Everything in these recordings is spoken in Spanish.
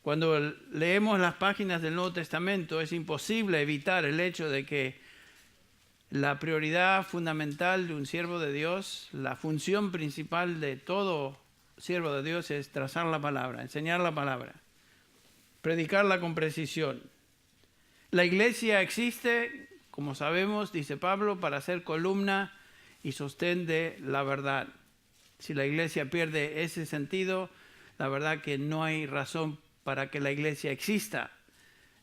Cuando leemos las páginas del Nuevo Testamento es imposible evitar el hecho de que la prioridad fundamental de un siervo de Dios, la función principal de todo siervo de Dios es trazar la palabra, enseñar la palabra, predicarla con precisión. La iglesia existe, como sabemos, dice Pablo, para ser columna y sostén de la verdad. Si la iglesia pierde ese sentido, la verdad que no hay razón para que la iglesia exista.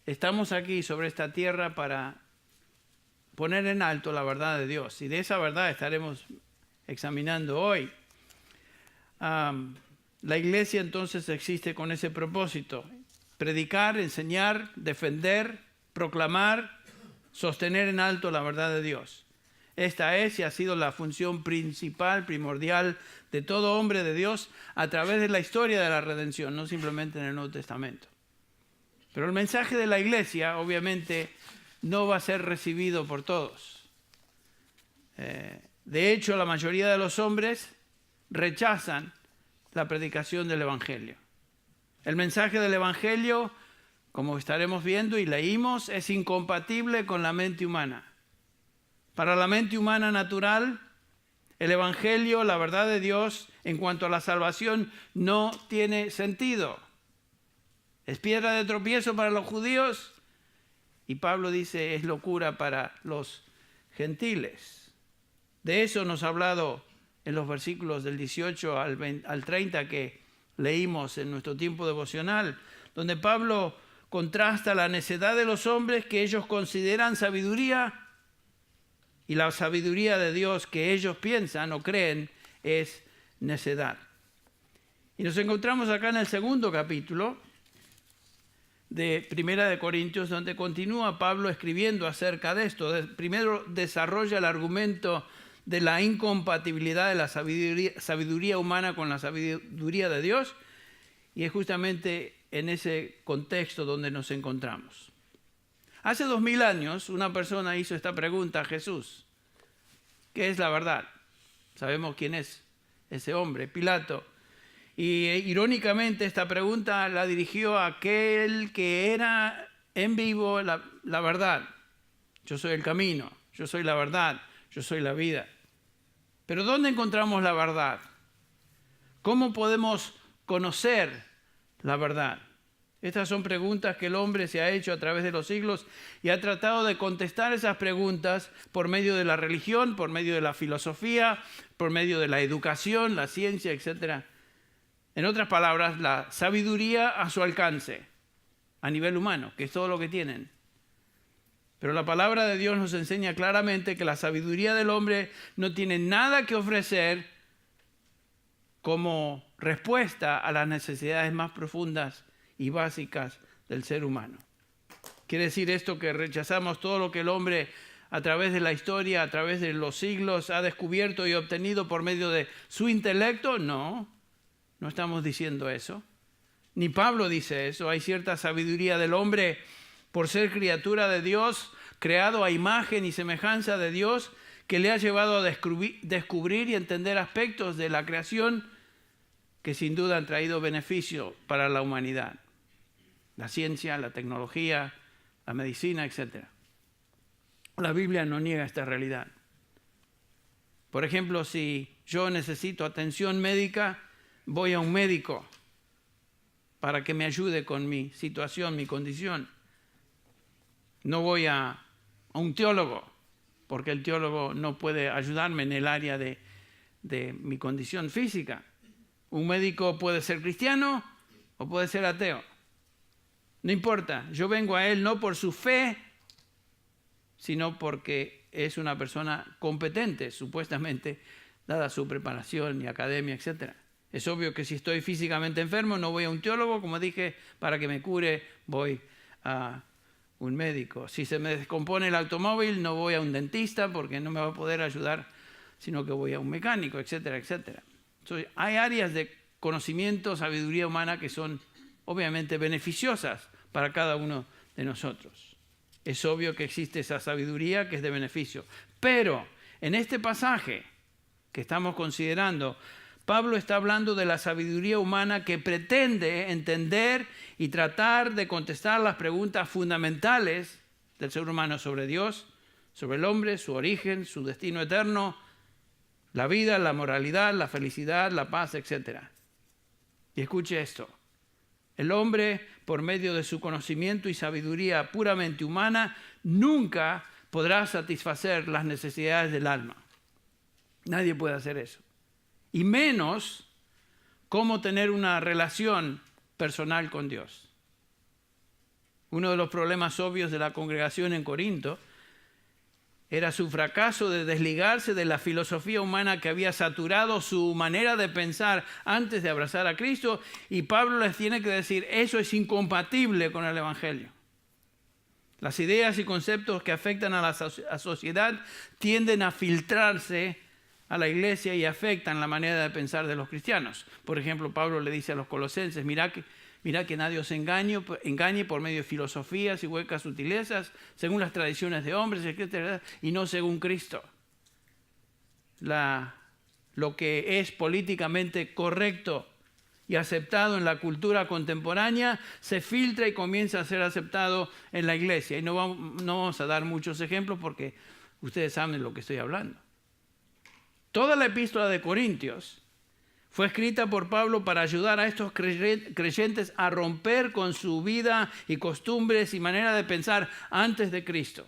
Estamos aquí sobre esta tierra para poner en alto la verdad de Dios, y de esa verdad estaremos examinando hoy. La iglesia entonces existe con ese propósito: predicar, enseñar, defender, proclamar, sostener en alto la verdad de Dios. Esta es y ha sido la función principal, primordial de todo hombre de Dios a través de la historia de la redención, no simplemente en el Nuevo Testamento. Pero el mensaje de la iglesia, obviamente, no va a ser recibido por todos. De hecho, la mayoría de los hombres rechazan la predicación del Evangelio. El mensaje del Evangelio, como estaremos viendo y leímos, es incompatible con la mente humana. Para la mente humana natural, el Evangelio, la verdad de Dios, en cuanto a la salvación, no tiene sentido. Es piedra de tropiezo para los judíos, y Pablo dice es locura para los gentiles. De eso nos ha hablado en los versículos del 18 al 30 que leímos en nuestro tiempo devocional, donde Pablo contrasta la necedad de los hombres que ellos consideran sabiduría y la sabiduría de Dios que ellos piensan o creen es necedad. Y nos encontramos acá en el segundo capítulo de Primera de Corintios, donde continúa Pablo escribiendo acerca de esto. Primero desarrolla el argumento de la incompatibilidad de la sabiduría humana con la sabiduría de Dios, y es justamente en ese contexto donde nos encontramos. Hace 2000 años una persona hizo esta pregunta a Jesús: ¿qué es la verdad? Sabemos quién es ese hombre, Pilato. Y irónicamente esta pregunta la dirigió a aquel que era en vivo la verdad. Yo soy el camino, yo soy la verdad, yo soy la vida. Pero ¿dónde encontramos la verdad? ¿Cómo podemos conocer la verdad? Estas son preguntas que el hombre se ha hecho a través de los siglos y ha tratado de contestar esas preguntas por medio de la religión, por medio de la filosofía, por medio de la educación, la ciencia, etc. En otras palabras, la sabiduría a su alcance, a nivel humano, que es todo lo que tienen. Pero la palabra de Dios nos enseña claramente que la sabiduría del hombre no tiene nada que ofrecer como respuesta a las necesidades más profundas y básicas del ser humano. ¿Quiere decir esto que rechazamos todo lo que el hombre a través de la historia, a través de los siglos, ha descubierto y obtenido por medio de su intelecto? No, no estamos diciendo eso. Ni Pablo dice eso. Hay cierta sabiduría del hombre por ser criatura de Dios, creado a imagen y semejanza de Dios, que le ha llevado a descubrir y entender aspectos de la creación que sin duda han traído beneficio para la humanidad. La ciencia, la tecnología, la medicina, etc. La Biblia no niega esta realidad. Por ejemplo, si yo necesito atención médica, voy a un médico para que me ayude con mi situación, mi condición. No voy a un teólogo, porque el teólogo no puede ayudarme en el área de mi condición física. Un médico puede ser cristiano o puede ser ateo. No importa, yo vengo a él no por su fe, sino porque es una persona competente, supuestamente, dada su preparación y academia, etc. Es obvio que si estoy físicamente enfermo, no voy a un teólogo, como dije, para que me cure, voy a un médico. Si se me descompone el automóvil, no voy a un dentista porque no me va a poder ayudar, sino que voy a un mecánico, etcétera, etcétera. Entonces, hay áreas de conocimiento, sabiduría humana que son obviamente beneficiosas para cada uno de nosotros. Es obvio que existe esa sabiduría que es de beneficio. Pero en este pasaje que estamos considerando, Pablo está hablando de la sabiduría humana que pretende entender y tratar de contestar las preguntas fundamentales del ser humano sobre Dios, sobre el hombre, su origen, su destino eterno, la vida, la moralidad, la felicidad, la paz, etc. Y escuche esto. El hombre, por medio de su conocimiento y sabiduría puramente humana, nunca podrá satisfacer las necesidades del alma. Nadie puede hacer eso. Y menos cómo tener una relación personal con Dios. Uno de los problemas obvios de la congregación en Corinto era su fracaso de desligarse de la filosofía humana que había saturado su manera de pensar antes de abrazar a Cristo, y Pablo les tiene que decir, eso es incompatible con el Evangelio. Las ideas y conceptos que afectan a la sociedad tienden a filtrarse a la iglesia y afectan la manera de pensar de los cristianos. Por ejemplo, Pablo le dice a los colosenses, mira que nadie os engañe por medio de filosofías y huecas sutilezas, según las tradiciones de hombres, etc., y no según Cristo. Lo que es políticamente correcto y aceptado en la cultura contemporánea se filtra y comienza a ser aceptado en la iglesia. Y no vamos a dar muchos ejemplos porque ustedes saben de lo que estoy hablando. Toda la epístola de Corintios fue escrita por Pablo para ayudar a estos creyentes a romper con su vida y costumbres y manera de pensar antes de Cristo.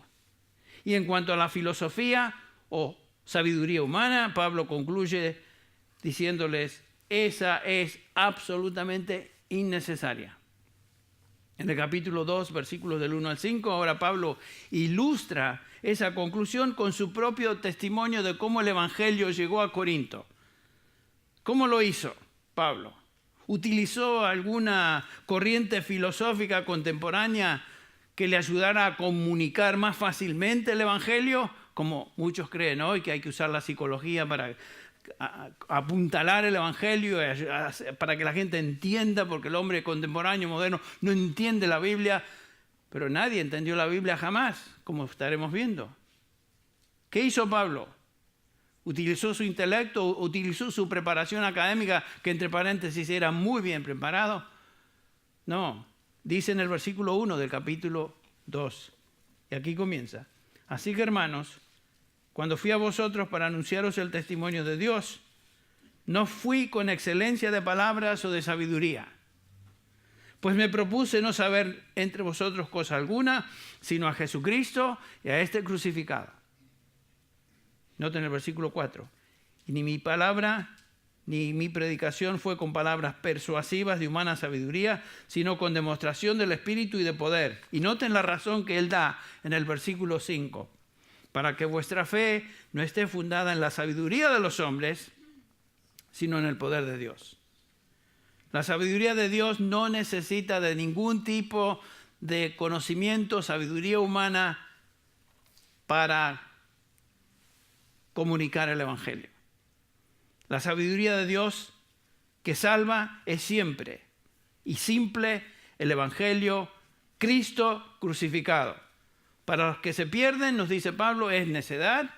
Y en cuanto a la filosofía o sabiduría humana, Pablo concluye diciéndoles, esa es absolutamente innecesaria. En el capítulo 2, versículos del 1 al 5, ahora Pablo ilustra esa conclusión con su propio testimonio de cómo el Evangelio llegó a Corinto. ¿Cómo lo hizo Pablo? ¿Utilizó alguna corriente filosófica contemporánea que le ayudara a comunicar más fácilmente el Evangelio? Como muchos creen hoy, que hay que usar la psicología para apuntalar el Evangelio, para que la gente entienda, porque el hombre contemporáneo, moderno, no entiende la Biblia, pero nadie entendió la Biblia jamás, como estaremos viendo. ¿Qué hizo Pablo? ¿Utilizó su intelecto? ¿Utilizó su preparación académica, que entre paréntesis era muy bien preparado? No, dice en el versículo 1 del capítulo 2, y aquí comienza. Así que, hermanos, cuando fui a vosotros para anunciaros el testimonio de Dios, no fui con excelencia de palabras o de sabiduría, pues me propuse no saber entre vosotros cosa alguna, sino a Jesucristo y a este crucificado. Noten el versículo 4. Y ni mi palabra ni mi predicación fue con palabras persuasivas de humana sabiduría, sino con demostración del Espíritu y de poder. Y noten la razón que él da en el versículo 5. Para que vuestra fe no esté fundada en la sabiduría de los hombres, sino en el poder de Dios. La sabiduría de Dios no necesita de ningún tipo de conocimiento, sabiduría humana para comunicar el Evangelio. La sabiduría de Dios que salva es siempre y simple el Evangelio, Cristo crucificado. Para los que se pierden, nos dice Pablo, es necedad,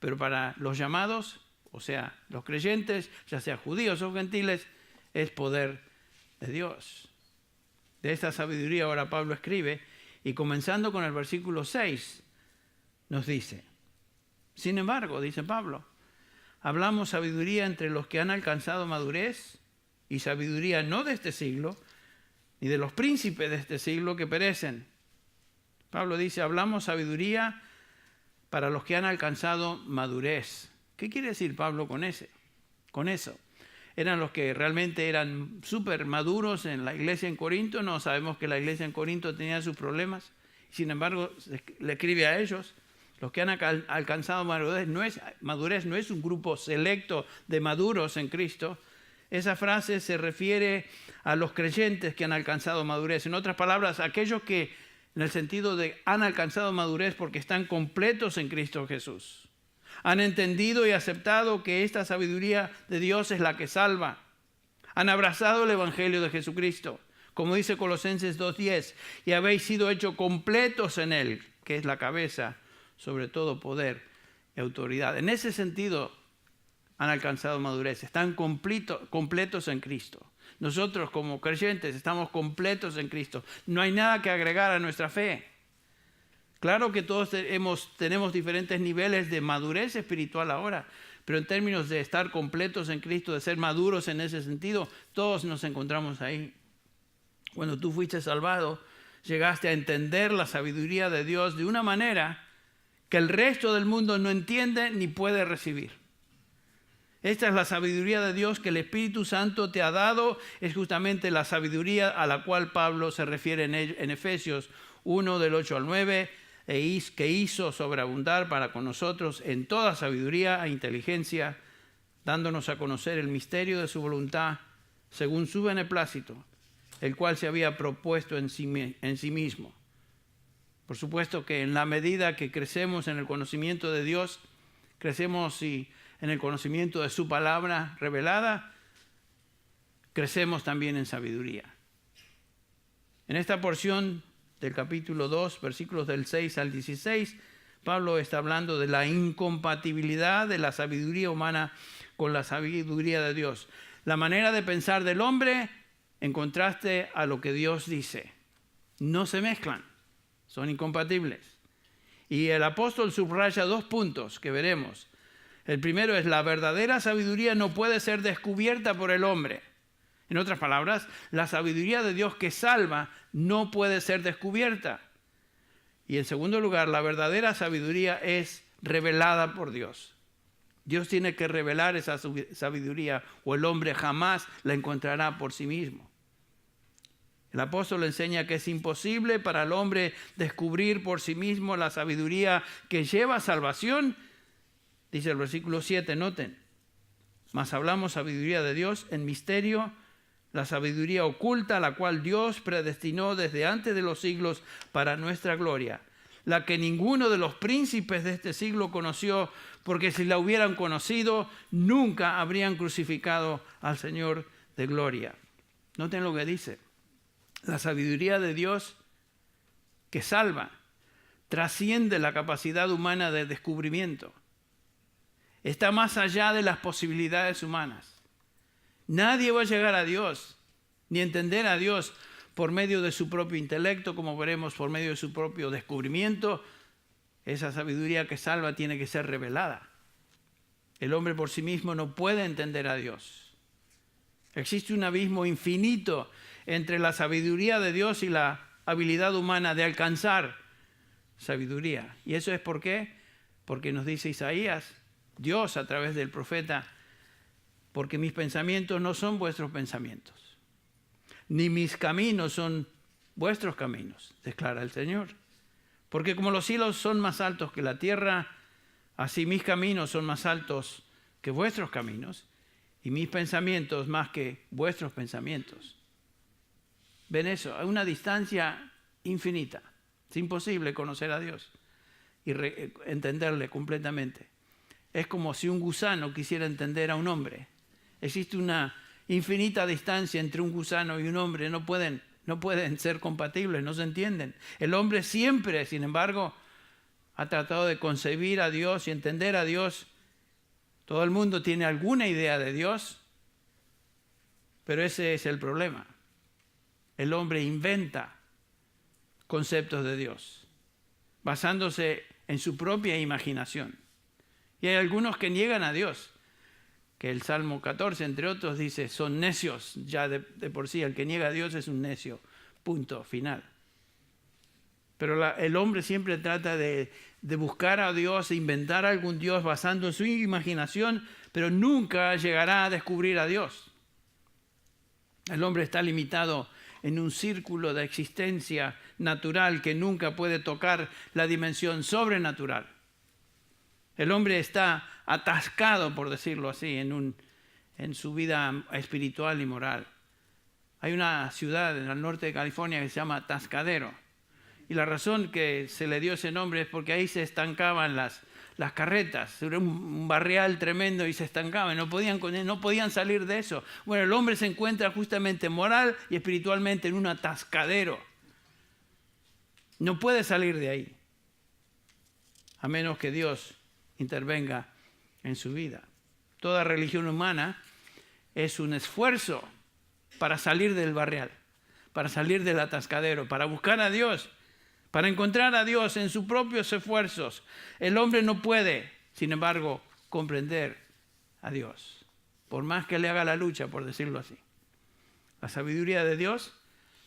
pero para los llamados, o sea, los creyentes, ya sea judíos o gentiles, es poder de Dios. De esta sabiduría ahora Pablo escribe, y comenzando con el versículo 6, nos dice, sin embargo, dice Pablo, hablamos sabiduría entre los que han alcanzado madurez, y sabiduría no de este siglo, ni de los príncipes de este siglo que perecen. Pablo dice, hablamos sabiduría para los que han alcanzado madurez. ¿Qué quiere decir Pablo con eso? ¿Eran los que realmente eran súper maduros en la iglesia en Corinto? No, sabemos que la iglesia en Corinto tenía sus problemas. Sin embargo, le escribe a ellos. Los que han alcanzado madurez no es un grupo selecto de maduros en Cristo. Esa frase se refiere a los creyentes que han alcanzado madurez. En otras palabras, aquellos que, en el sentido de han alcanzado madurez porque están completos en Cristo Jesús. Han entendido y aceptado que esta sabiduría de Dios es la que salva. Han abrazado el Evangelio de Jesucristo. Como dice Colosenses 2:10, y habéis sido hechos completos en Él, que es la cabeza, sobre todo poder y autoridad. En ese sentido, han alcanzado madurez, están completos en Cristo. Nosotros como creyentes estamos completos en Cristo. No hay nada que agregar a nuestra fe. Claro que todos tenemos diferentes niveles de madurez espiritual ahora, pero en términos de estar completos en Cristo, de ser maduros en ese sentido, todos nos encontramos ahí. Cuando tú fuiste salvado, llegaste a entender la sabiduría de Dios de una manera que el resto del mundo no entiende ni puede recibir. Esta es la sabiduría de Dios que el Espíritu Santo te ha dado. Es justamente la sabiduría a la cual Pablo se refiere en Efesios 1, del 8 al 9, que hizo sobreabundar para con nosotros en toda sabiduría e inteligencia, dándonos a conocer el misterio de su voluntad, según su beneplácito, el cual se había propuesto en sí mismo. Por supuesto que en la medida que crecemos en el conocimiento de Dios, crecemos en el conocimiento de su palabra revelada, crecemos también en sabiduría. En esta porción del capítulo 2, versículos del 6 al 16, Pablo está hablando de la incompatibilidad de la sabiduría humana con la sabiduría de Dios. La manera de pensar del hombre en contraste a lo que Dios dice. No se mezclan, son incompatibles. Y el apóstol subraya 2 puntos que veremos. El primero es: la verdadera sabiduría no puede ser descubierta por el hombre. En otras palabras, la sabiduría de Dios que salva no puede ser descubierta. Y en segundo lugar, la verdadera sabiduría es revelada por Dios. Dios tiene que revelar esa sabiduría o el hombre jamás la encontrará por sí mismo. El apóstol enseña que es imposible para el hombre descubrir por sí mismo la sabiduría que lleva a salvación. Dice el versículo 7, noten: mas hablamos sabiduría de Dios en misterio, la sabiduría oculta, la cual Dios predestinó desde antes de los siglos para nuestra gloria, la que ninguno de los príncipes de este siglo conoció, porque si la hubieran conocido, nunca habrían crucificado al Señor de gloria. Noten lo que dice: la sabiduría de Dios que salva trasciende la capacidad humana de descubrimiento. Está más allá de las posibilidades humanas. Nadie va a llegar a Dios, ni entender a Dios por medio de su propio intelecto, como veremos, por medio de su propio descubrimiento. Esa sabiduría que salva tiene que ser revelada. El hombre por sí mismo no puede entender a Dios. Existe un abismo infinito entre la sabiduría de Dios y la habilidad humana de alcanzar sabiduría. ¿Y eso es por qué? Porque nos dice Isaías, Dios a través del profeta: porque mis pensamientos no son vuestros pensamientos, ni mis caminos son vuestros caminos, declara el Señor. Porque como los cielos son más altos que la tierra, así mis caminos son más altos que vuestros caminos, y mis pensamientos más que vuestros pensamientos. ¿Ven eso? Hay una distancia infinita. Es imposible conocer a Dios y entenderle completamente. Es como si un gusano quisiera entender a un hombre. Existe una infinita distancia entre un gusano y un hombre. No pueden ser compatibles, no se entienden. El hombre siempre, sin embargo, ha tratado de concebir a Dios y entender a Dios. Todo el mundo tiene alguna idea de Dios, pero ese es el problema. El hombre inventa conceptos de Dios, basándose en su propia imaginación. Y hay algunos que niegan a Dios, que el Salmo 14, entre otros, dice: son necios. Ya de por sí, el que niega a Dios es un necio, punto final. Pero el hombre siempre trata de buscar a Dios, de inventar algún Dios basando en su imaginación, pero nunca llegará a descubrir a Dios. El hombre está limitado en un círculo de existencia natural que nunca puede tocar la dimensión sobrenatural. El hombre está atascado, por decirlo así, en su vida espiritual y moral. Hay una ciudad en el norte de California que se llama Atascadero. Y la razón que se le dio ese nombre es porque ahí se estancaban las carretas. Era un barrial tremendo y se estancaban. No podían salir de eso. Bueno, el hombre se encuentra justamente moral y espiritualmente en un atascadero. No puede salir de ahí, a menos que Dios intervenga en su vida. Toda religión humana es un esfuerzo para salir del barrial, para salir del atascadero, para buscar a Dios, para encontrar a Dios en sus propios esfuerzos. El hombre no puede, sin embargo, comprender a Dios, por más que le haga la lucha, por decirlo así. La sabiduría de Dios,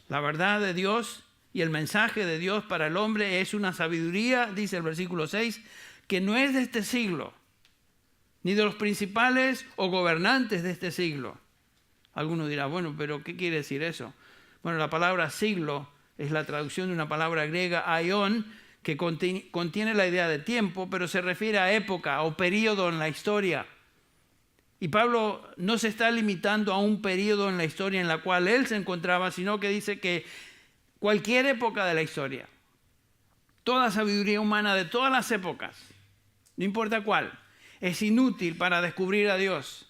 la verdad de Dios y el mensaje de Dios para el hombre es una sabiduría, dice el versículo 6, que no es de este siglo, ni de los principales o gobernantes de este siglo. Alguno dirá, bueno, pero ¿qué quiere decir eso? Bueno, la palabra siglo es la traducción de una palabra griega, aion, que contiene la idea de tiempo, pero se refiere a época o periodo en la historia. Y Pablo no se está limitando a un periodo en la historia en la cual él se encontraba, sino que dice que cualquier época de la historia, toda sabiduría humana de todas las épocas, no importa cuál, es inútil para descubrir a Dios.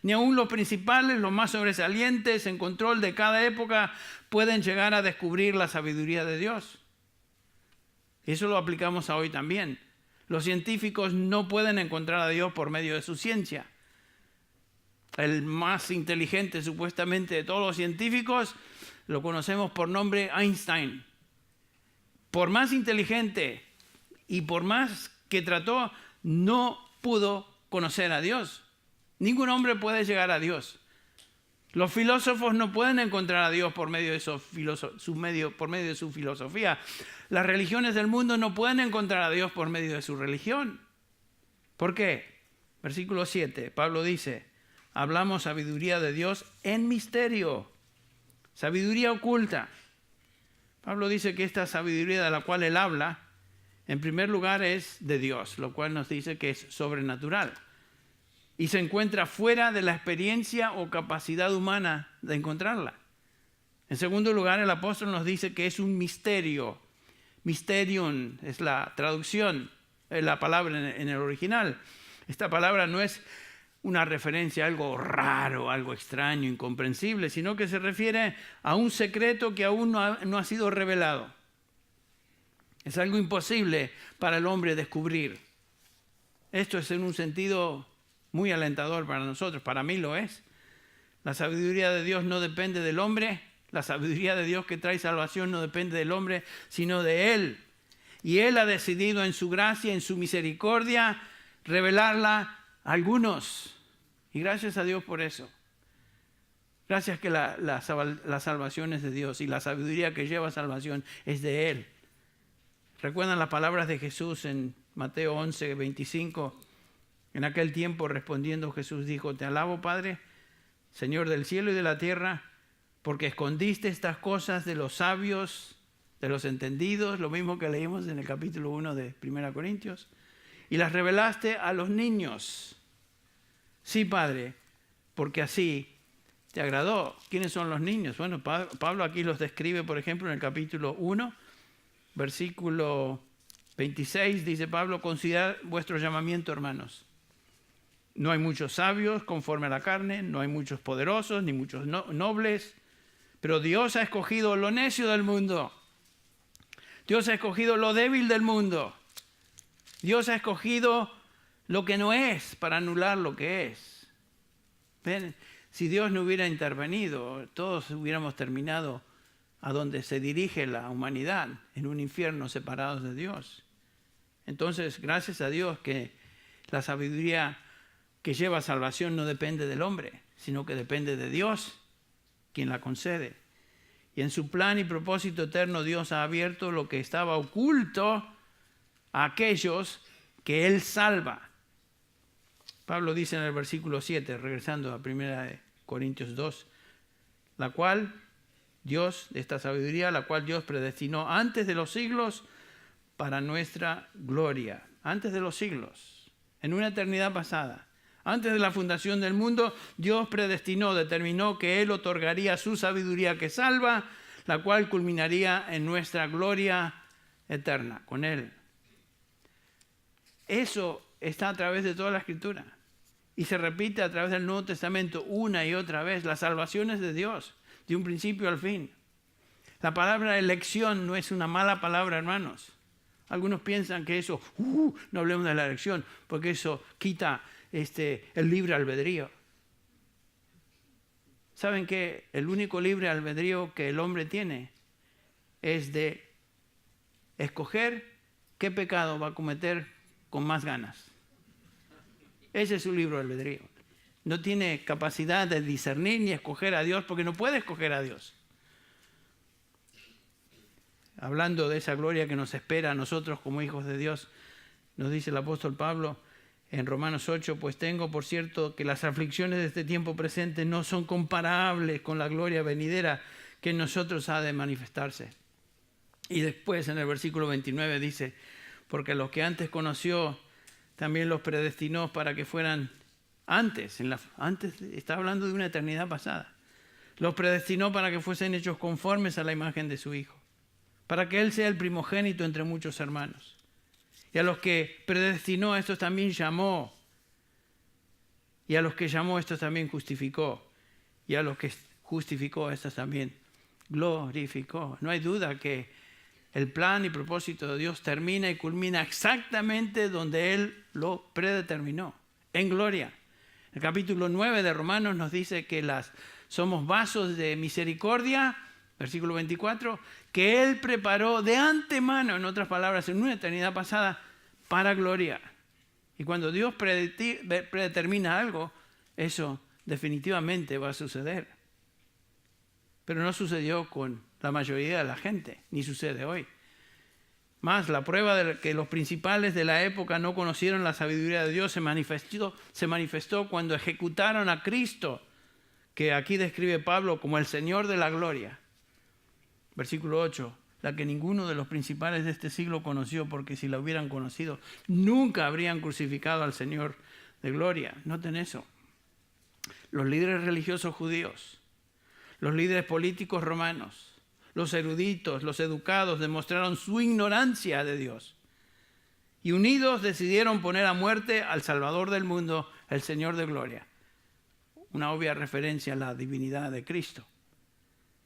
Ni aun los principales, los más sobresalientes en control de cada época pueden llegar a descubrir la sabiduría de Dios. Eso lo aplicamos a hoy también. Los científicos no pueden encontrar a Dios por medio de su ciencia. El más inteligente supuestamente de todos los científicos lo conocemos por nombre Einstein. Por más inteligente y por más que trató, no pudo conocer a Dios. Ningún hombre puede llegar a Dios. Los filósofos no pueden encontrar a Dios por medio de su filosofía. Las religiones del mundo no pueden encontrar a Dios por medio de su religión. ¿Por qué? Versículo 7, Pablo dice, hablamos sabiduría de Dios en misterio, sabiduría oculta. Pablo dice que esta sabiduría de la cual él habla, en primer lugar es de Dios, lo cual nos dice que es sobrenatural. Y se encuentra fuera de la experiencia o capacidad humana de encontrarla. En segundo lugar, el apóstol nos dice que es un misterio. Mysterion es la traducción, es la palabra en el original. Esta palabra no es una referencia a algo raro, algo extraño, incomprensible, sino que se refiere a un secreto que aún no ha sido revelado. Es algo imposible para el hombre descubrir. Esto es en un sentido muy alentador para nosotros, para mí lo es. La sabiduría de Dios no depende del hombre, la sabiduría de Dios que trae salvación no depende del hombre, sino de Él. Y Él ha decidido en su gracia, en su misericordia, revelarla a algunos. Y gracias a Dios por eso. Gracias que la salvación es de Dios y la sabiduría que lleva salvación es de Él. ¿Recuerdan las palabras de Jesús en Mateo 11, 25? En aquel tiempo respondiendo Jesús dijo, te alabo Padre, Señor del cielo y de la tierra, porque escondiste estas cosas de los sabios, de los entendidos, lo mismo que leímos en el capítulo 1 de 1 Corintios, y las revelaste a los niños. Sí, Padre, porque así te agradó. ¿Quiénes son los niños? Bueno, Pablo aquí los describe, por ejemplo, en el capítulo 1, versículo 26, dice Pablo, considerad vuestro llamamiento, hermanos. No hay muchos sabios conforme a la carne, no hay muchos poderosos, ni muchos nobles, pero Dios ha escogido lo necio del mundo. Dios ha escogido lo débil del mundo. Dios ha escogido lo que no es para anular lo que es. ¿Ven? Si Dios no hubiera intervenido, todos hubiéramos terminado a donde se dirige la humanidad, en un infierno separados de Dios. Entonces, gracias a Dios que la sabiduría que lleva salvación no depende del hombre, sino que depende de Dios, quien la concede. Y en su plan y propósito eterno, Dios ha abierto lo que estaba oculto a aquellos que Él salva. Pablo dice en el versículo 7, regresando a 1 Corintios 2, la cual Dios, esta sabiduría, la cual Dios predestinó antes de los siglos para nuestra gloria. Antes de los siglos, en una eternidad pasada. Antes de la fundación del mundo, Dios predestinó, determinó que Él otorgaría su sabiduría que salva, la cual culminaría en nuestra gloria eterna con Él. Eso está a través de toda la Escritura y se repite a través del Nuevo Testamento una y otra vez. La salvación es de Dios, de un principio al fin. La palabra elección no es una mala palabra, hermanos. Algunos piensan que eso, no hablemos de la elección, porque eso quita el libre albedrío. ¿Saben qué? El único libre albedrío que el hombre tiene es de escoger qué pecado va a cometer con más ganas. Ese es su libre albedrío. No tiene capacidad de discernir ni escoger a Dios porque no puede escoger a Dios. Hablando de esa gloria que nos espera a nosotros como hijos de Dios, nos dice el apóstol Pablo en Romanos 8, pues tengo por cierto que las aflicciones de este tiempo presente no son comparables con la gloria venidera que en nosotros ha de manifestarse. Y después en el versículo 29 dice, porque los que antes conoció también los predestinó para que fueran antes está hablando de una eternidad pasada, los predestinó para que fuesen hechos conformes a la imagen de su Hijo, para que Él sea el primogénito entre muchos hermanos. Y a los que predestinó, a estos también llamó. Y a los que llamó, estos también justificó. Y a los que justificó, a estos también glorificó. No hay duda que el plan y propósito de Dios termina y culmina exactamente donde Él lo predeterminó, en gloria. El capítulo 9 de Romanos nos dice que somos vasos de misericordia, versículo 24, que Él preparó de antemano, en otras palabras, en una eternidad pasada, para gloria. Y cuando Dios predetermina algo, eso definitivamente va a suceder. Pero no sucedió con la mayoría de la gente, ni sucede hoy. Más, la prueba de que los principales de la época no conocieron la sabiduría de Dios se manifestó cuando ejecutaron a Cristo, que aquí describe Pablo como el Señor de la gloria. Versículo 8, la que ninguno de los principales de este siglo conoció, porque si la hubieran conocido, nunca habrían crucificado al Señor de gloria. Noten eso. Los líderes religiosos judíos, los líderes políticos romanos, los eruditos, los educados demostraron su ignorancia de Dios. Y unidos decidieron poner a muerte al Salvador del mundo, el Señor de gloria. Una obvia referencia a la divinidad de Cristo.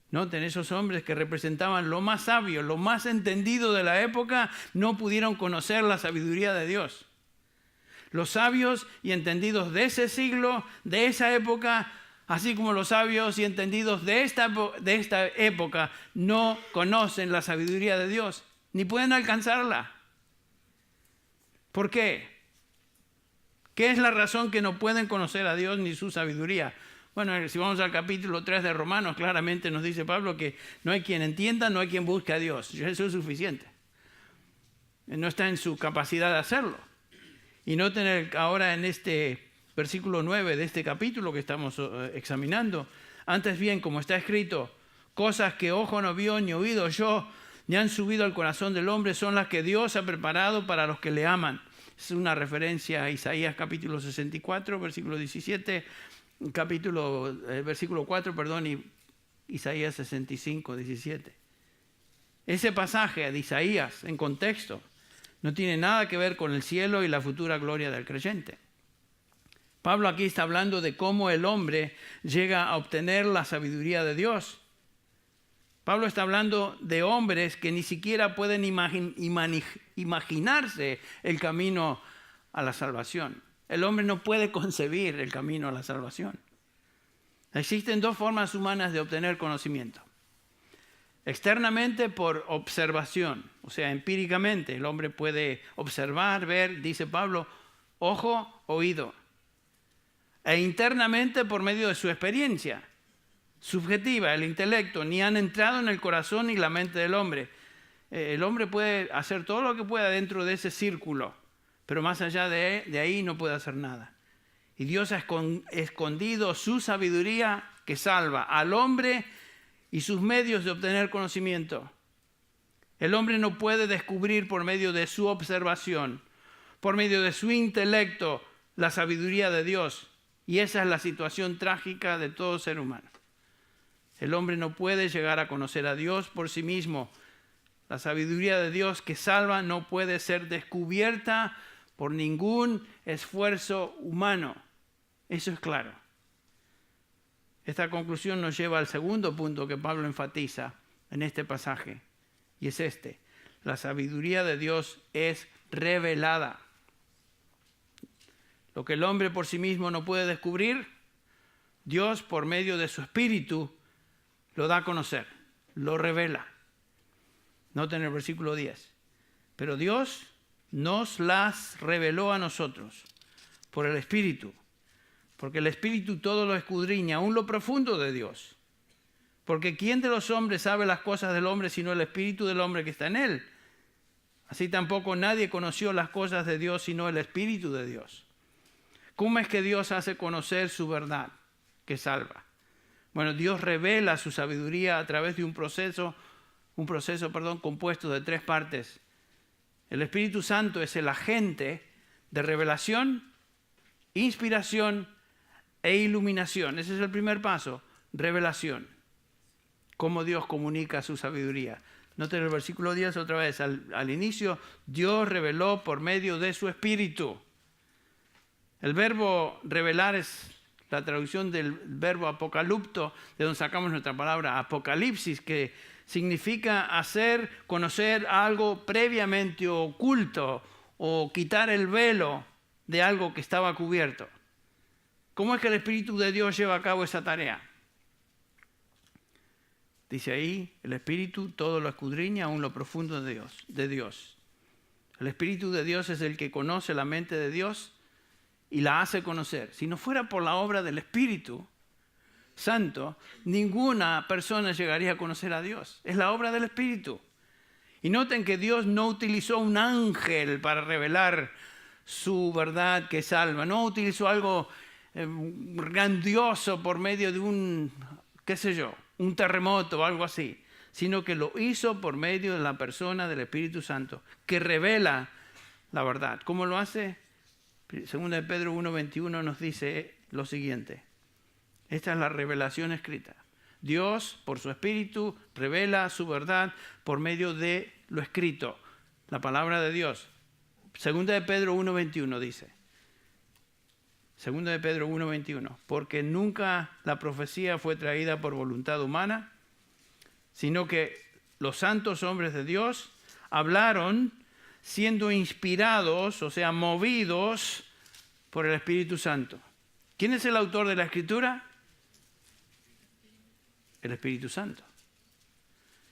Noten, esos hombres que representaban lo más sabio, lo más entendido de la época, no pudieron conocer la sabiduría de Dios. Los sabios y entendidos de ese siglo, de esa época, así como los sabios y entendidos de esta época, no conocen la sabiduría de Dios, ni pueden alcanzarla. ¿Por qué? ¿Qué es la razón que no pueden conocer a Dios ni su sabiduría? Bueno, si vamos al capítulo 3 de Romanos, claramente nos dice Pablo que no hay quien entienda, no hay quien busque a Dios. Eso es suficiente. No está en su capacidad de hacerlo. Y noten ahora en este versículo 9 de este capítulo que estamos examinando. Antes bien, como está escrito, cosas que ojo no vio ni oído oyó, ni han subido al corazón del hombre, son las que Dios ha preparado para los que le aman. Es una referencia a Isaías capítulo 64, versículo 17, versículo 4, y Isaías 65, 17. Ese pasaje de Isaías, en contexto, no tiene nada que ver con el cielo y la futura gloria del creyente. Pablo aquí está hablando de cómo el hombre llega a obtener la sabiduría de Dios. Pablo está hablando de hombres que ni siquiera pueden imaginarse el camino a la salvación. El hombre no puede concebir el camino a la salvación. Existen dos formas humanas de obtener conocimiento. Externamente, por observación, o sea, empíricamente. El hombre puede observar, ver, dice Pablo, ojo, oído. E internamente por medio de su experiencia subjetiva, el intelecto, ni han entrado en el corazón ni la mente del hombre. El hombre puede hacer todo lo que pueda dentro de ese círculo, pero más allá de ahí no puede hacer nada. Y Dios ha escondido su sabiduría que salva al hombre y sus medios de obtener conocimiento. El hombre no puede descubrir por medio de su observación, por medio de su intelecto, la sabiduría de Dios. Y esa es la situación trágica de todo ser humano. El hombre no puede llegar a conocer a Dios por sí mismo. La sabiduría de Dios que salva no puede ser descubierta por ningún esfuerzo humano. Eso es claro. Esta conclusión nos lleva al segundo punto que Pablo enfatiza en este pasaje. Y es este. La sabiduría de Dios es revelada. Lo que el hombre por sí mismo no puede descubrir, Dios por medio de su Espíritu lo da a conocer, lo revela. Noten el versículo 10. Pero Dios nos las reveló a nosotros por el Espíritu, porque el Espíritu todo lo escudriña, aún lo profundo de Dios. Porque ¿quién de los hombres sabe las cosas del hombre sino el Espíritu del hombre que está en él? Así tampoco nadie conoció las cosas de Dios sino el Espíritu de Dios. ¿Cómo es que Dios hace conocer su verdad que salva? Bueno, Dios revela su sabiduría a través de un proceso compuesto de 3 partes. El Espíritu Santo es el agente de revelación, inspiración e iluminación. Ese es el primer paso, revelación. Cómo Dios comunica su sabiduría. Noten el versículo 10 otra vez. Al inicio, Dios reveló por medio de su Espíritu. El verbo revelar es la traducción del verbo apocalipto, de donde sacamos nuestra palabra apocalipsis, que significa hacer conocer algo previamente oculto o quitar el velo de algo que estaba cubierto. ¿Cómo es que el Espíritu de Dios lleva a cabo esa tarea? Dice ahí, el Espíritu todo lo escudriña, aún lo profundo de Dios. El Espíritu de Dios es el que conoce la mente de Dios y la hace conocer. Si no fuera por la obra del Espíritu Santo, ninguna persona llegaría a conocer a Dios. Es la obra del Espíritu. Y noten que Dios no utilizó un ángel para revelar su verdad que salva. No utilizó algo grandioso por medio de un terremoto o algo así, sino que lo hizo por medio de la persona del Espíritu Santo, que revela la verdad. ¿Cómo lo hace? Segunda de Pedro 1:21 nos dice lo siguiente. Esta es la revelación escrita. Dios, por su Espíritu, revela su verdad por medio de lo escrito, la palabra de Dios. Segunda de Pedro 1:21 dice. Segunda de Pedro 1:21. Porque nunca la profecía fue traída por voluntad humana, sino que los santos hombres de Dios hablaron siendo inspirados, o sea, movidos por el Espíritu Santo. ¿Quién es el autor de la Escritura? El Espíritu Santo.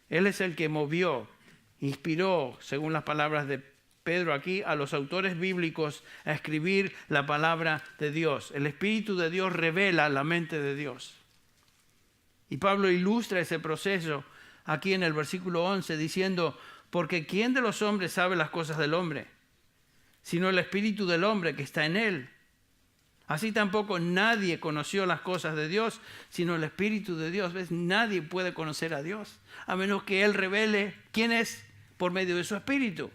Él es el que movió, inspiró, según las palabras de Pedro aquí, a los autores bíblicos a escribir la palabra de Dios. El Espíritu de Dios revela la mente de Dios. Y Pablo ilustra ese proceso aquí en el versículo 11 diciendo, porque ¿quién de los hombres sabe las cosas del hombre? Sino el Espíritu del hombre que está en él. Así tampoco nadie conoció las cosas de Dios, sino el Espíritu de Dios. ¿Ves? Nadie puede conocer a Dios, a menos que Él revele quién es por medio de su Espíritu.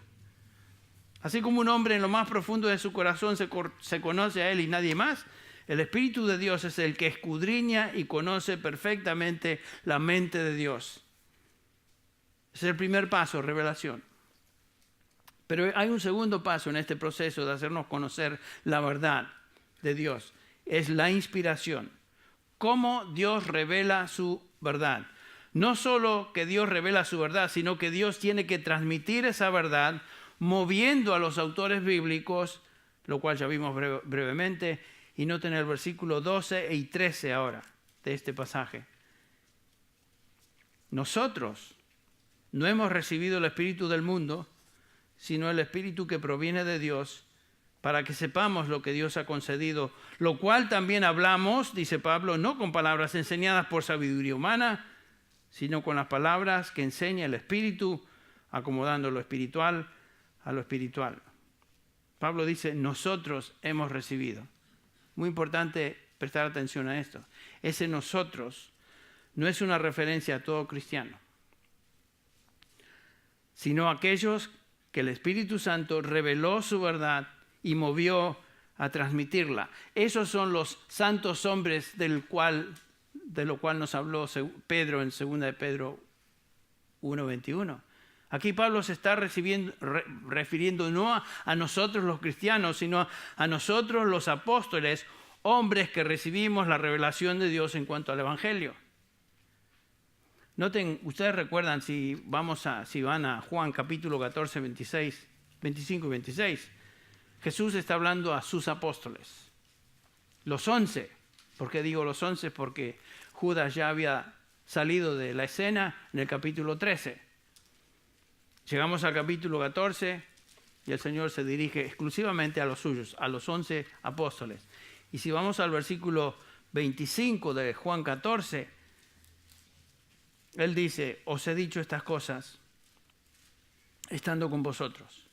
Así como un hombre en lo más profundo de su corazón se conoce a Él y nadie más, el Espíritu de Dios es el que escudriña y conoce perfectamente la mente de Dios. Ese es el primer paso, revelación. Pero hay un segundo paso en este proceso de hacernos conocer la verdad de Dios. Es la inspiración. Cómo Dios revela su verdad. No solo que Dios revela su verdad, sino que Dios tiene que transmitir esa verdad moviendo a los autores bíblicos, lo cual ya vimos brevemente, y noten el versículo 12 y 13 ahora de este pasaje. Nosotros no hemos recibido el Espíritu del mundo, sino el Espíritu que proviene de Dios, para que sepamos lo que Dios ha concedido, lo cual también hablamos, dice Pablo, no con palabras enseñadas por sabiduría humana, sino con las palabras que enseña el Espíritu, acomodando lo espiritual a lo espiritual. Pablo dice, nosotros hemos recibido. Muy importante prestar atención a esto. Ese nosotros no es una referencia a todo cristiano, sino a aquellos que el Espíritu Santo reveló su verdad y movió a transmitirla. Esos son los santos hombres de lo cual nos habló Pedro en 2 de Pedro 1:21. Aquí Pablo se está refiriendo no a nosotros los cristianos, sino a nosotros los apóstoles, hombres que recibimos la revelación de Dios en cuanto al Evangelio. Noten, ustedes recuerdan si van a Juan capítulo 14, 25 y 26. Jesús está hablando a sus apóstoles. Los 11. ¿Por qué digo los 11? Porque Judas ya había salido de la escena en el capítulo 13. Llegamos al capítulo 14 y el Señor se dirige exclusivamente a los suyos, a los 11 apóstoles. Y si vamos al versículo 25 de Juan 14, Él dice, os he dicho estas cosas estando con vosotros.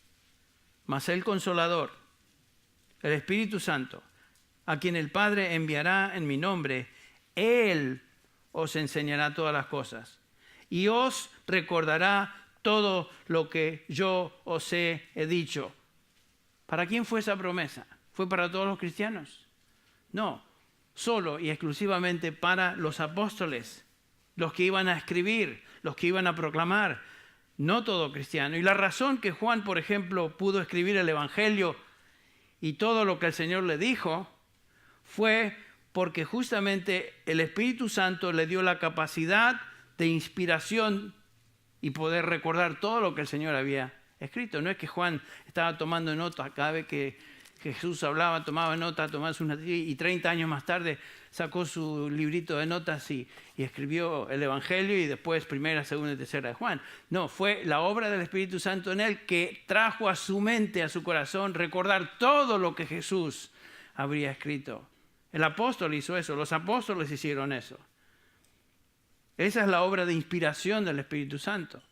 Mas el Consolador, el Espíritu Santo, a quien el Padre enviará en mi nombre, Él os enseñará todas las cosas y os recordará todo lo que yo os he dicho. ¿Para quién fue esa promesa? ¿Fue para todos los cristianos? No, solo y exclusivamente para los apóstoles, los que iban a escribir, los que iban a proclamar, no todo cristiano. Y la razón que Juan, por ejemplo, pudo escribir el Evangelio y todo lo que el Señor le dijo fue porque justamente el Espíritu Santo le dio la capacidad de inspiración y poder recordar todo lo que el Señor había escrito. No es que Juan estaba tomando nota, cada vez que Jesús hablaba, tomaba nota, tomaba sus notas, y 30 años más tarde sacó su librito de notas y escribió el Evangelio y después primera, segunda y tercera de Juan. No, fue la obra del Espíritu Santo en él que trajo a su mente, a su corazón, recordar todo lo que Jesús habría escrito. El apóstol hizo eso, los apóstoles hicieron eso. Esa es la obra de inspiración del Espíritu Santo.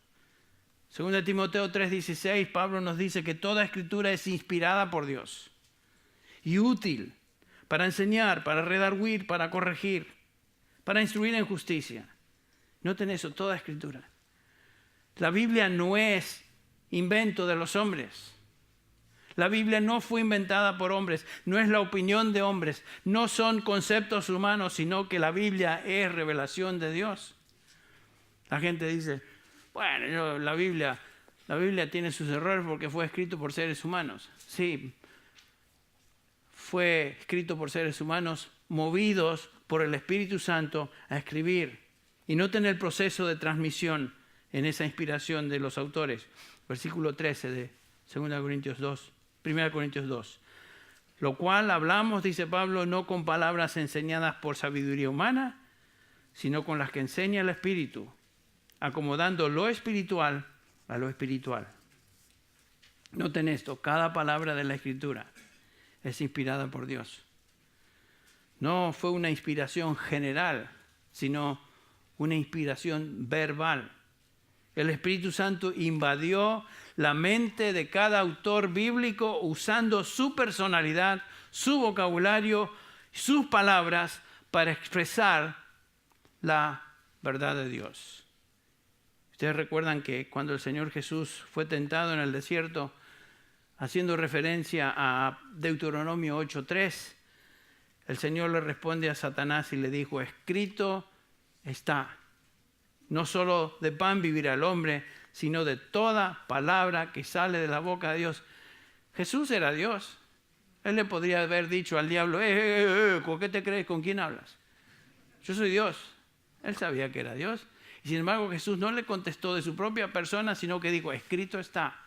Según de Timoteo 3:16, Pablo nos dice que toda escritura es inspirada por Dios y útil para enseñar, para redarguir, para corregir, para instruir en justicia. Noten eso, toda escritura. La Biblia no es invento de los hombres. La Biblia no fue inventada por hombres, no es la opinión de hombres, no son conceptos humanos, sino que la Biblia es revelación de Dios. La gente dice, bueno, la Biblia tiene sus errores porque fue escrito por seres humanos. Sí, fue escrito por seres humanos movidos por el Espíritu Santo a escribir. Y noten el proceso de transmisión en esa inspiración de los autores. Versículo 13 de 1 Corintios 2. Lo cual hablamos, dice Pablo, no con palabras enseñadas por sabiduría humana, sino con las que enseña el Espíritu, acomodando lo espiritual a lo espiritual. Noten esto, cada palabra de la Escritura es inspirada por Dios. No fue una inspiración general, sino una inspiración verbal. El Espíritu Santo invadió la mente de cada autor bíblico usando su personalidad, su vocabulario, sus palabras para expresar la verdad de Dios. Ustedes recuerdan que cuando el Señor Jesús fue tentado en el desierto, haciendo referencia a Deuteronomio 8:3, el Señor le responde a Satanás y le dijo, escrito está, no solo de pan vivirá el hombre, sino de toda palabra que sale de la boca de Dios. Jesús era Dios. Él le podría haber dicho al diablo, ¿con qué te crees? ¿Con quién hablas? Yo soy Dios. Él sabía que era Dios. Y sin embargo Jesús no le contestó de su propia persona, sino que dijo, escrito está.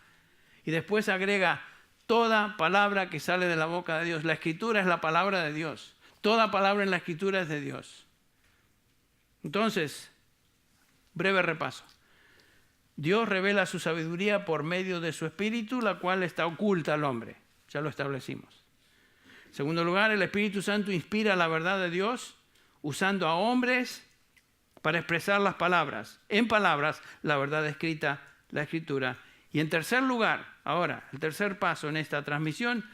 Y después agrega, toda palabra que sale de la boca de Dios. La Escritura es la palabra de Dios. Toda palabra en la Escritura es de Dios. Entonces, breve repaso. Dios revela su sabiduría por medio de su Espíritu, la cual está oculta al hombre. Ya lo establecimos. En segundo lugar, el Espíritu Santo inspira la verdad de Dios usando a hombres para expresar las palabras. En palabras, la verdad escrita, la Escritura. Y en tercer lugar, ahora, el tercer paso en esta transmisión,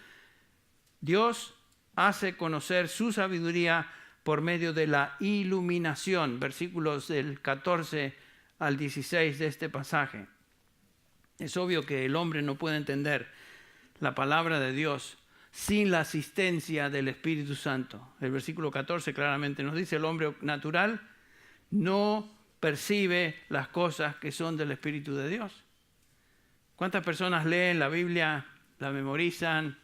Dios hace conocer su sabiduría por medio de la iluminación. Versículos del 14 al 16 de este pasaje. Es obvio que el hombre no puede entender la palabra de Dios sin la asistencia del Espíritu Santo. El versículo 14 claramente nos dice, el hombre natural no percibe las cosas que son del Espíritu de Dios. ¿Cuántas personas leen la Biblia, la memorizan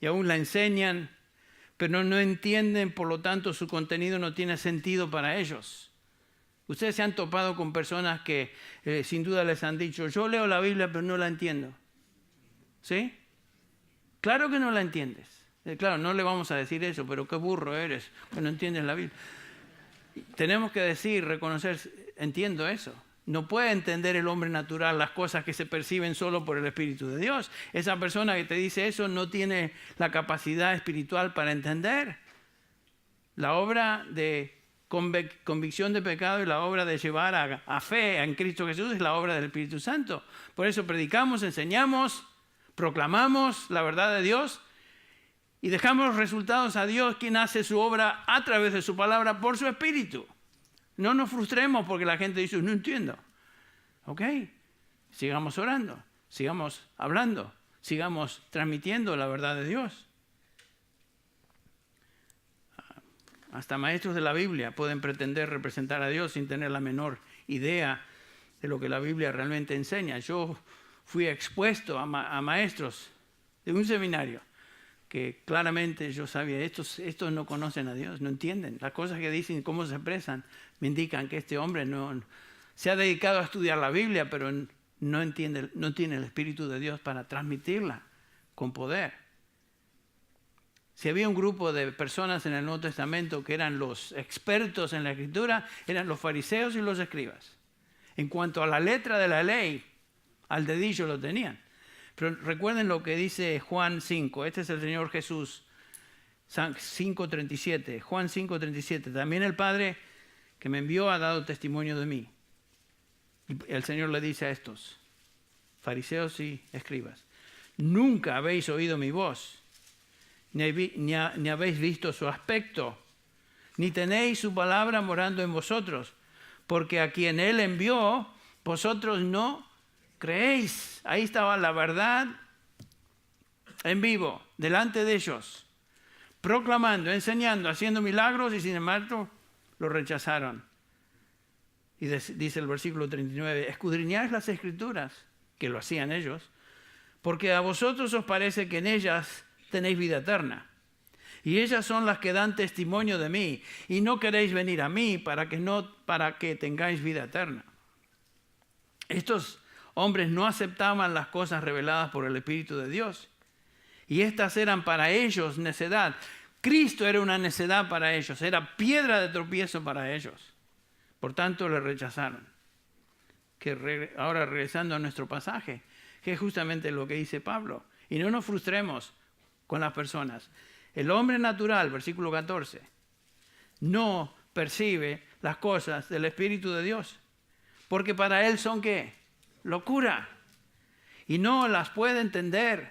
y aún la enseñan, pero no entienden, por lo tanto su contenido no tiene sentido para ellos? Ustedes se han topado con personas que sin duda les han dicho, yo leo la Biblia pero no la entiendo. ¿Sí? Claro que no la entiendes. Claro, no le vamos a decir eso, pero qué burro eres, que no entiendes la Biblia. Tenemos que decir, reconocer, entiendo eso. No puede entender el hombre natural las cosas que se perciben solo por el Espíritu de Dios. Esa persona que te dice eso no tiene la capacidad espiritual para entender. La obra de convicción de pecado y la obra de llevar a fe en Cristo Jesús es la obra del Espíritu Santo. Por eso predicamos, enseñamos, proclamamos la verdad de Dios y dejamos los resultados a Dios, quien hace su obra a través de su palabra por su Espíritu. No nos frustremos porque la gente dice, no entiendo. Ok, sigamos orando, sigamos hablando, sigamos transmitiendo la verdad de Dios. Hasta maestros de la Biblia pueden pretender representar a Dios sin tener la menor idea de lo que la Biblia realmente enseña. Yo fui expuesto a maestros de un seminario que claramente yo sabía, estos no conocen a Dios, no entienden. Las cosas que dicen, cómo se expresan, me indican que este hombre no se ha dedicado a estudiar la Biblia, pero no entiende, no tiene el Espíritu de Dios para transmitirla con poder. Si había un grupo de personas en el Nuevo Testamento que eran los expertos en la Escritura, eran los fariseos y los escribas. En cuanto a la letra de la ley, al dedillo lo tenían. Pero recuerden lo que dice Juan 5. Este es el Señor Jesús, 5:37. Juan 5:37. También el Padre que me envió ha dado testimonio de mí. Y el Señor le dice a estos fariseos y escribas: nunca habéis oído mi voz, ni habéis visto su aspecto, ni tenéis su palabra morando en vosotros, porque a quien Él envió, vosotros no creéis. Ahí estaba la verdad en vivo, delante de ellos, proclamando, enseñando, haciendo milagros, y sin embargo lo rechazaron. Y dice el versículo 39, escudriñáis las Escrituras, que lo hacían ellos, porque a vosotros os parece que en ellas tenéis vida eterna, y ellas son las que dan testimonio de mí, y no queréis venir a mí para que tengáis vida eterna. Estos hombres no aceptaban las cosas reveladas por el Espíritu de Dios, y estas eran para ellos necedad. Cristo era una necedad para ellos, era piedra de tropiezo para ellos. Por tanto, le rechazaron. Ahora regresando a nuestro pasaje, que es justamente lo que dice Pablo. Y no nos frustremos con las personas. El hombre natural, versículo 14, no percibe las cosas del Espíritu de Dios, porque para él son ¿qué? Locura. Y no las puede entender,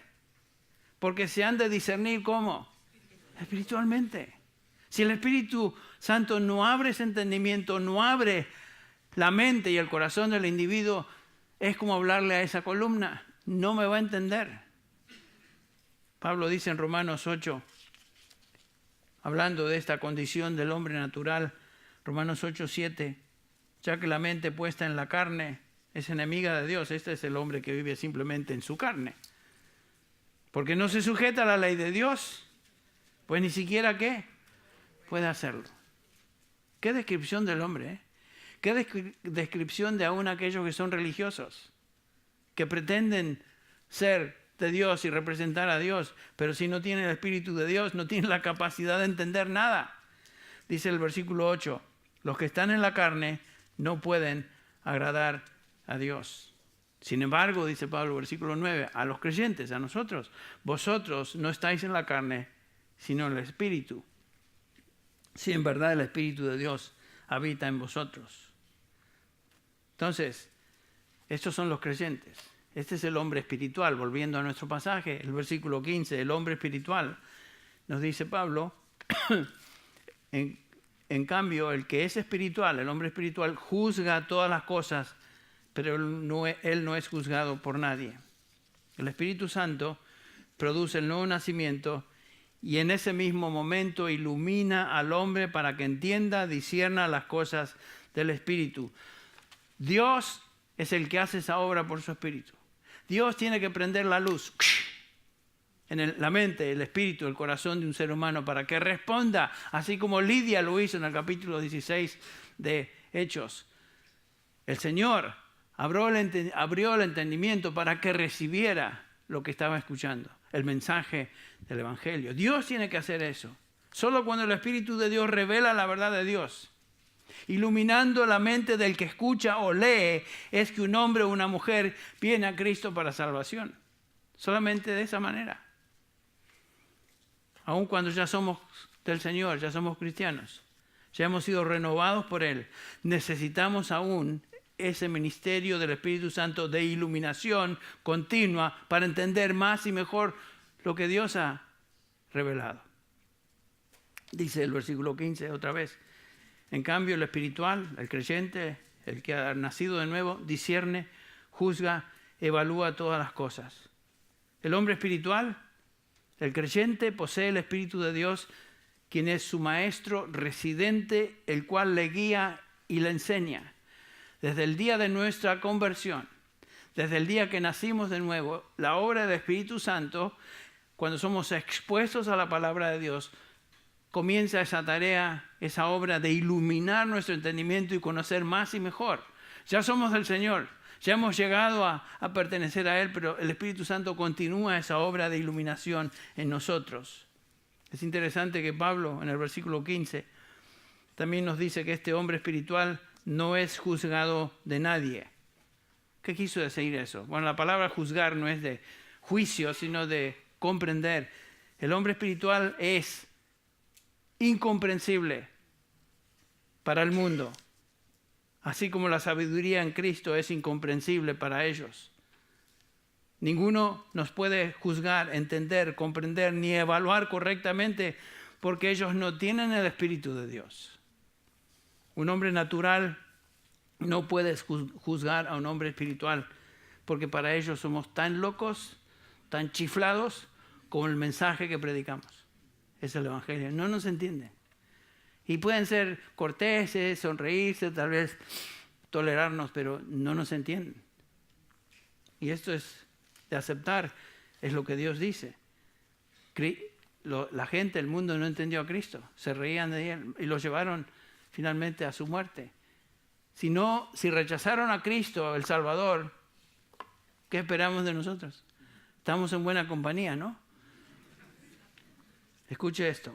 porque se han de discernir ¿cómo? Espiritualmente. Si el Espíritu Santo no abre ese entendimiento, no abre la mente y el corazón del individuo, es como hablarle a esa columna. No me va a entender. Pablo dice en Romanos 8, hablando de esta condición del hombre natural, Romanos 8:7, ya que la mente puesta en la carne es enemiga de Dios. Este es el hombre que vive simplemente en su carne, porque no se sujeta a la ley de Dios, pues ni siquiera ¿qué? Puede hacerlo. Qué descripción del hombre, ¿eh? Qué descripción de aún aquellos que son religiosos, que pretenden ser de Dios y representar a Dios, pero si no tienen el Espíritu de Dios, no tienen la capacidad de entender nada. Dice el versículo 8, los que están en la carne no pueden agradar a Dios. Sin embargo, dice Pablo, versículo 9, a los creyentes, a nosotros, vosotros no estáis en la carne, sino en el Espíritu. Si en verdad el Espíritu de Dios habita en vosotros. Entonces, estos son los creyentes. Este es el hombre espiritual. Volviendo a nuestro pasaje, el versículo 15, el hombre espiritual, nos dice Pablo, en cambio, el que es espiritual, el hombre espiritual, juzga todas las cosas, pero él no es juzgado por nadie. El Espíritu Santo produce el nuevo nacimiento y en ese mismo momento ilumina al hombre para que entienda, discierna las cosas del Espíritu. Dios es el que hace esa obra por su Espíritu. Dios tiene que prender la luz en la mente, el espíritu, el corazón de un ser humano para que responda, así como Lidia lo hizo en el capítulo 16 de Hechos. El Señor abrió el entendimiento para que recibiera lo que estaba escuchando, el mensaje del Evangelio. Dios tiene que hacer eso. Solo cuando el Espíritu de Dios revela la verdad de Dios, iluminando la mente del que escucha o lee, es que un hombre o una mujer viene a Cristo para salvación. Solamente de esa manera. Aun cuando ya somos del Señor, ya somos cristianos, ya hemos sido renovados por Él, necesitamos aún ese ministerio del Espíritu Santo de iluminación continua para entender más y mejor lo que Dios ha revelado. Dice el versículo 15 otra vez: en cambio el espiritual, el creyente, el que ha nacido de nuevo, discierne, juzga, evalúa todas las cosas. El hombre espiritual, el creyente, posee el Espíritu de Dios, quien es su maestro residente, el cual le guía y le enseña. Desde el día de nuestra conversión, desde el día que nacimos de nuevo, la obra del Espíritu Santo, cuando somos expuestos a la palabra de Dios, comienza esa tarea, esa obra de iluminar nuestro entendimiento y conocer más y mejor. Ya somos del Señor, ya hemos llegado a pertenecer a Él, pero el Espíritu Santo continúa esa obra de iluminación en nosotros. Es interesante que Pablo, en el versículo 15, también nos dice que este hombre espiritual no es juzgado de nadie. ¿Qué quiso decir eso? Bueno, la palabra juzgar no es de juicio, sino de comprender. El hombre espiritual es incomprensible para el mundo, así como la sabiduría en Cristo es incomprensible para ellos. Ninguno nos puede juzgar, entender, comprender ni evaluar correctamente porque ellos no tienen el Espíritu de Dios. Un hombre natural no puede juzgar a un hombre espiritual porque para ellos somos tan locos, tan chiflados como el mensaje que predicamos. Es el Evangelio. No nos entienden. Y pueden ser corteses, sonreírse, tal vez tolerarnos, pero no nos entienden. Y esto es de aceptar, es lo que Dios dice. La gente, el mundo no entendió a Cristo, se reían de Él y lo llevaron finalmente a su muerte. Si rechazaron a Cristo, el Salvador, ¿qué esperamos de nosotros? Estamos en buena compañía, ¿no? Escuche esto.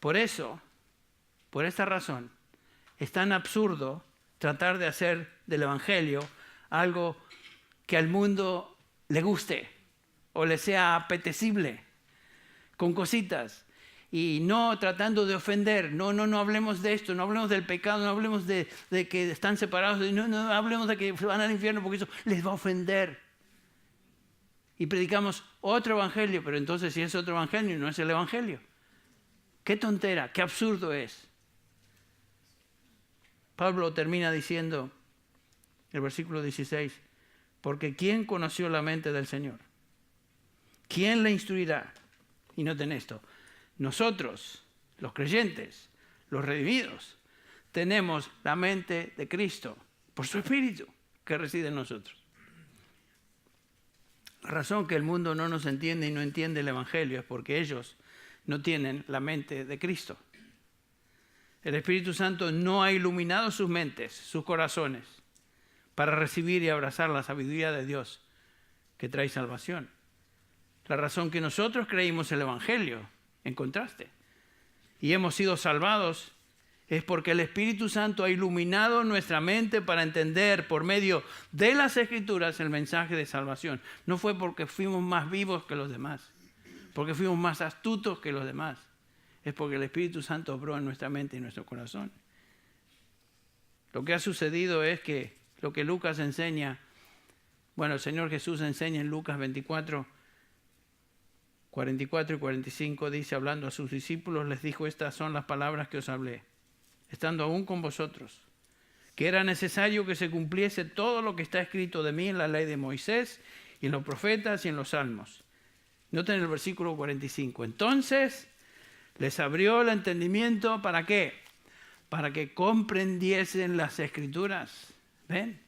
Por eso, por esta razón, es tan absurdo tratar de hacer del Evangelio algo que al mundo le guste o le sea apetecible, con cositas, y no tratando de ofender. No hablemos de esto, no hablemos del pecado, no hablemos de que están separados, no hablemos de que van al infierno porque eso les va a ofender. Y predicamos otro evangelio, pero entonces si es otro evangelio, no es el evangelio. Qué tontera, qué absurdo es. Pablo termina diciendo, el versículo 16, porque ¿quién conoció la mente del Señor? ¿Quién le instruirá? Y noten esto, nosotros, los creyentes, los redimidos, tenemos la mente de Cristo por su Espíritu que reside en nosotros. La razón que el mundo no nos entiende y no entiende el Evangelio es porque ellos no tienen la mente de Cristo. El Espíritu Santo no ha iluminado sus mentes, sus corazones, para recibir y abrazar la sabiduría de Dios que trae salvación. La razón que nosotros creímos el Evangelio, en contraste, y hemos sido salvados, es porque el Espíritu Santo ha iluminado nuestra mente para entender por medio de las Escrituras el mensaje de salvación. No fue porque fuimos más vivos que los demás, porque fuimos más astutos que los demás. Es porque el Espíritu Santo obró en nuestra mente y nuestro corazón. Lo que ha sucedido es que lo que Lucas enseña, el Señor Jesús enseña en Lucas 24, 44 y 45, dice, hablando a sus discípulos, les dijo, estas son las palabras que os hablé, estando aún con vosotros, que era necesario que se cumpliese todo lo que está escrito de mí en la ley de Moisés y en los profetas y en los salmos. Noten el versículo 45. Entonces les abrió el entendimiento, ¿para qué? Para que comprendiesen las Escrituras. ¿Ven?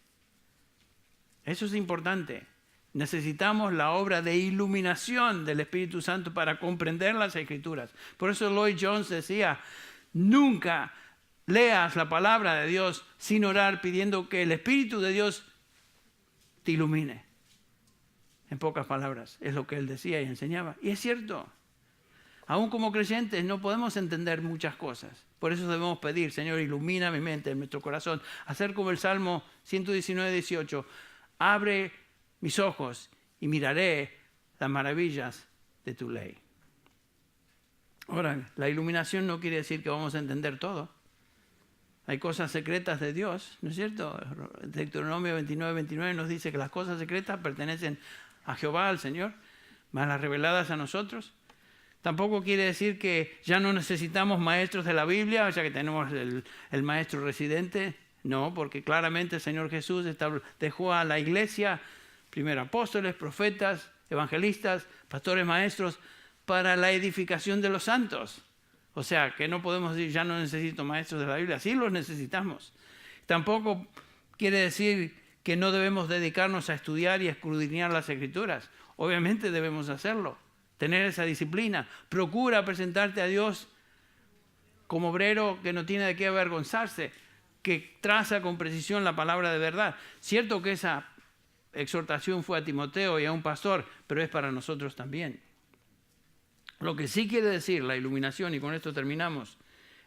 Eso es importante. Necesitamos la obra de iluminación del Espíritu Santo para comprender las Escrituras. Por eso Lloyd Jones decía, nunca leas la palabra de Dios sin orar pidiendo que el Espíritu de Dios te ilumine. En pocas palabras, es lo que él decía y enseñaba. Y es cierto. Aún como creyentes no podemos entender muchas cosas. Por eso debemos pedir, Señor, ilumina mi mente, nuestro corazón. Hacer como el Salmo 119, 18. Abre mis ojos y miraré las maravillas de tu ley. Ahora, la iluminación no quiere decir que vamos a entender todo. Hay cosas secretas de Dios, ¿no es cierto? Deuteronomio 29, 29 nos dice que las cosas secretas pertenecen a Jehová, al Señor, más las reveladas a nosotros. Tampoco quiere decir que ya no necesitamos maestros de la Biblia, ya que tenemos el maestro residente. No, porque claramente el Señor Jesús dejó a la iglesia, primero apóstoles, profetas, evangelistas, pastores, maestros, para la edificación de los santos. O sea, que no podemos decir, ya no necesito maestros de la Biblia. Sí los necesitamos. Tampoco quiere decir que no debemos dedicarnos a estudiar y a escudriñar las Escrituras. Obviamente debemos hacerlo, tener esa disciplina. Procura presentarte a Dios como obrero que no tiene de qué avergonzarse, que traza con precisión la palabra de verdad. Cierto que esa exhortación fue a Timoteo y a un pastor, pero es para nosotros también. Lo que sí quiere decir la iluminación, y con esto terminamos,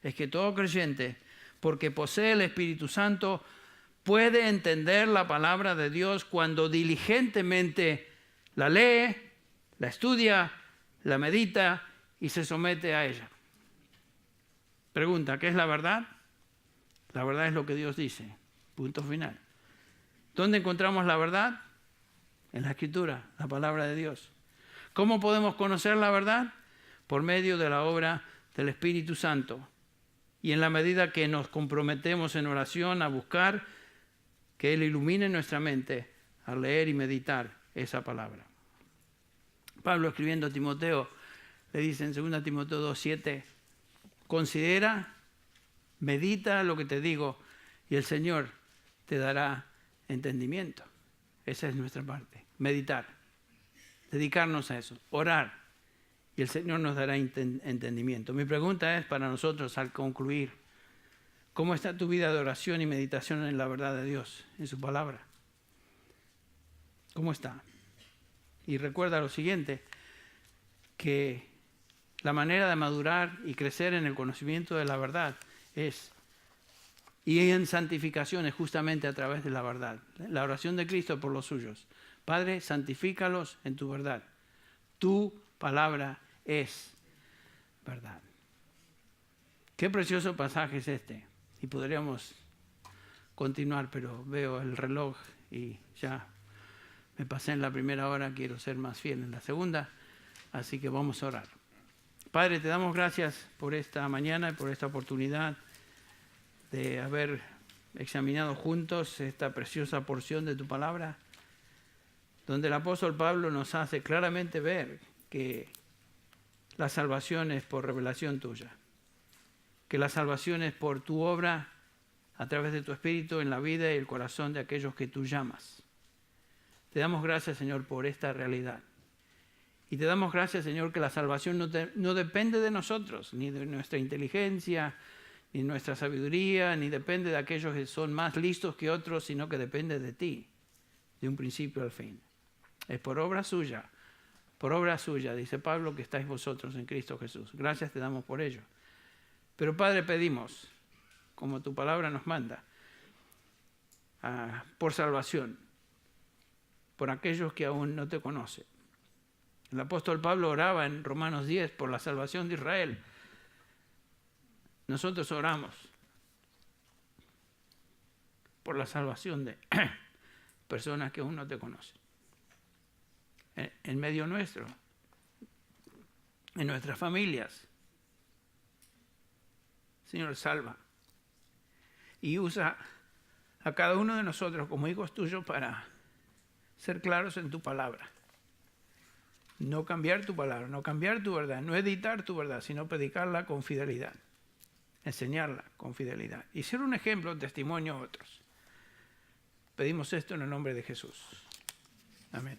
es que todo creyente, porque posee el Espíritu Santo, puede entender la palabra de Dios cuando diligentemente la lee, la estudia, la medita y se somete a ella. Pregunta, ¿qué es la verdad? La verdad es lo que Dios dice. Punto final. ¿Dónde encontramos la verdad? En la Escritura, la palabra de Dios. ¿Cómo podemos conocer la verdad? Por medio de la obra del Espíritu Santo. Y en la medida que nos comprometemos en oración a buscar que Él ilumine nuestra mente al leer y meditar esa palabra. Pablo, escribiendo a Timoteo, le dice en 2 Timoteo 2:7, considera, medita lo que te digo y el Señor te dará entendimiento. Esa es nuestra parte, meditar, dedicarnos a eso, orar y el Señor nos dará entendimiento. Mi pregunta es para nosotros al concluir, ¿cómo está tu vida de oración y meditación en la verdad de Dios, en su palabra? ¿Cómo está? Y recuerda lo siguiente, que la manera de madurar y crecer en el conocimiento de la verdad y en santificación es justamente a través de la verdad. La oración de Cristo por los suyos. Padre, santifícalos en tu verdad. Tu palabra es verdad. Qué precioso pasaje es este. Y podríamos continuar, pero veo el reloj y ya me pasé en la primera hora, quiero ser más fiel en la segunda, así que vamos a orar. Padre, te damos gracias por esta mañana y por esta oportunidad de haber examinado juntos esta preciosa porción de tu palabra, donde el apóstol Pablo nos hace claramente ver que la salvación es por revelación tuya, que la salvación es por tu obra a través de tu Espíritu en la vida y el corazón de aquellos que tú llamas. Te damos gracias, Señor, por esta realidad. Y te damos gracias, Señor, que la salvación no depende de nosotros, ni de nuestra inteligencia, ni de nuestra sabiduría, ni depende de aquellos que son más listos que otros, sino que depende de ti, de un principio al fin. Es por obra suya, dice Pablo, que estáis vosotros en Cristo Jesús. Gracias te damos por ello. Pero, Padre, pedimos, como tu palabra nos manda, por salvación, por aquellos que aún no te conocen. El apóstol Pablo oraba en Romanos 10 por la salvación de Israel. Nosotros oramos por la salvación de personas que aún no te conocen. En medio nuestro, en nuestras familias. Señor, salva. Y usa a cada uno de nosotros como hijos tuyos para ser claros en tu palabra. No cambiar tu palabra, no cambiar tu verdad, no editar tu verdad, sino predicarla con fidelidad. Enseñarla con fidelidad. Y ser un ejemplo, un testimonio a otros. Pedimos esto en el nombre de Jesús. Amén.